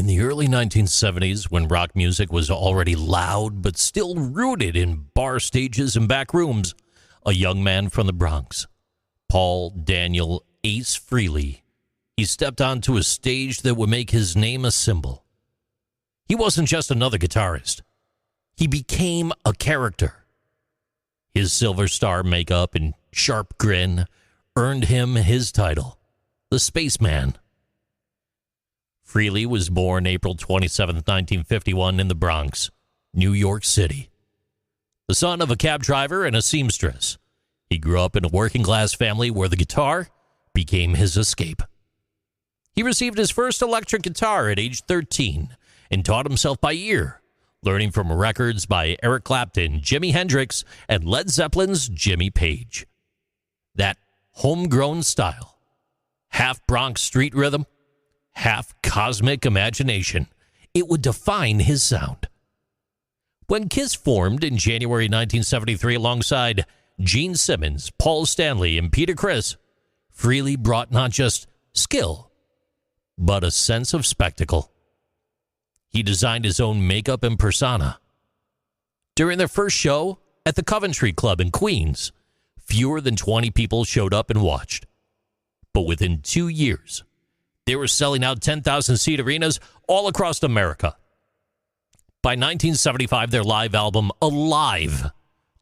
In the early 1970s, when rock music was already loud but still rooted in bar stages and back rooms, a young man from the Bronx, Paul Daniel Ace Frehley, he stepped onto a stage that would make his name a symbol. He wasn't just another guitarist. He became a character. His silver star makeup and sharp grin earned him his title, the Spaceman. Frehley was born April 27, 1951, in the Bronx, New York City. The son of a cab driver and a seamstress, he grew up in a working-class family where the guitar became his escape. He received his first electric guitar at age 13 and taught himself by ear, learning from records by Eric Clapton, Jimi Hendrix, and Led Zeppelin's Jimmy Page. That homegrown style, half Bronx street rhythm, half cosmic imagination, it would define his sound. When Kiss formed in January 1973 alongside Gene Simmons, Paul Stanley, and Peter Criss, Frehley brought not just skill, but a sense of spectacle. He designed his own makeup and persona. During their first show at the Coventry Club in Queens, fewer than 20 people showed up and watched. But within 2 years, they were selling out 10,000-seat arenas all across America. By 1975, their live album, Alive,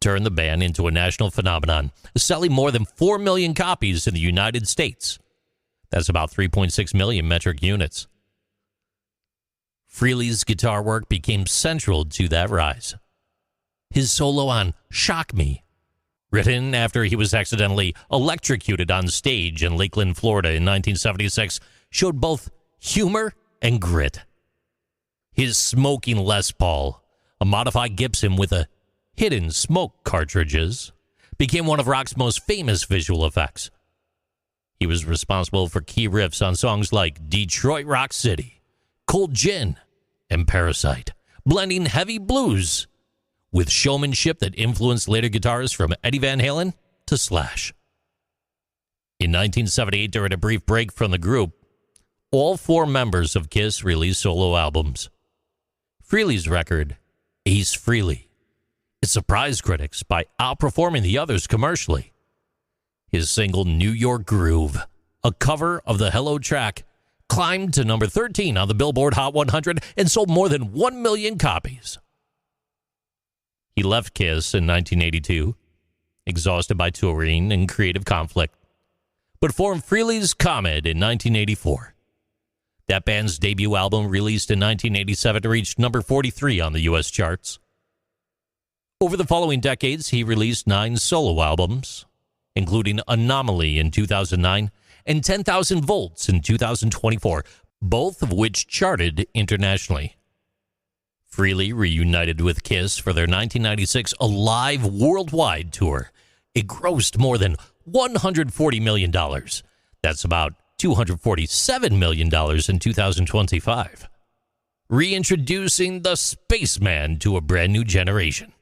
turned the band into a national phenomenon, selling more than 4 million copies in the United States. That's about 3.6 million metric units. Frehley's guitar work became central to that rise. His solo on Shock Me, written after he was accidentally electrocuted on stage in Lakeland, Florida in 1976, showed both humor and grit. His smoking Les Paul, a modified Gibson with a hidden smoke cartridges, became one of rock's most famous visual effects. He was responsible for key riffs on songs like Detroit Rock City, Cold Gin, and Parasite, blending heavy blues with showmanship that influenced later guitarists from Eddie Van Halen to Slash. In 1978, during a brief break from the group, all 4 members of Kiss released solo albums. Frehley's record, Ace Frehley, it surprised critics by outperforming the others commercially. His single New York Groove, a cover of the Hello track, climbed to number 13 on the Billboard Hot 100 and sold more than 1 million copies. He left Kiss in 1982, exhausted by touring and creative conflict, but formed Frehley's Comet in 1984. That band's debut album, released in 1987, reached number 43 on the U.S. charts. Over the following decades, he released 9 solo albums, including Anomaly in 2009 and 10,000 Volts in 2024, both of which charted internationally. Frehley reunited with Kiss for their 1996 Alive Worldwide tour. It grossed more than $140 million. That's about $247 million in 2025. Reintroducing the Spaceman to a brand new generation.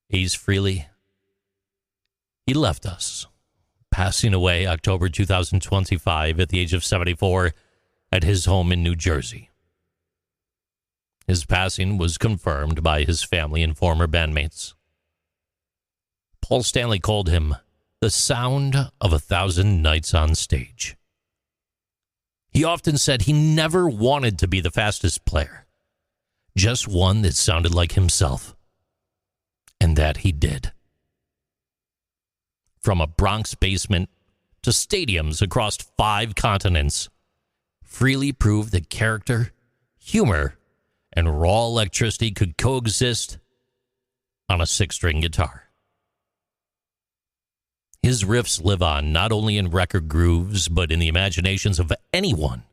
Ace Frehley, he left us, passing away October 2025 at the age of 74 at his home in New Jersey. His passing was confirmed by his family and former bandmates. Paul Stanley called him the sound of 1,000 nights on stage. He often said he never wanted to be the fastest player, just one that sounded like himself. And that he did. From a Bronx basement to stadiums across 5 continents, Frehley proved that character, humor, and raw electricity could coexist on a 6-string guitar. His riffs live on not only in record grooves, but in the imaginations of anyone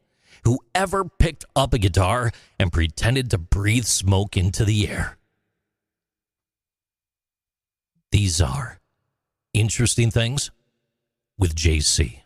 who ever picked up a guitar and pretended to breathe smoke into the air. These are Interesting Things with JC.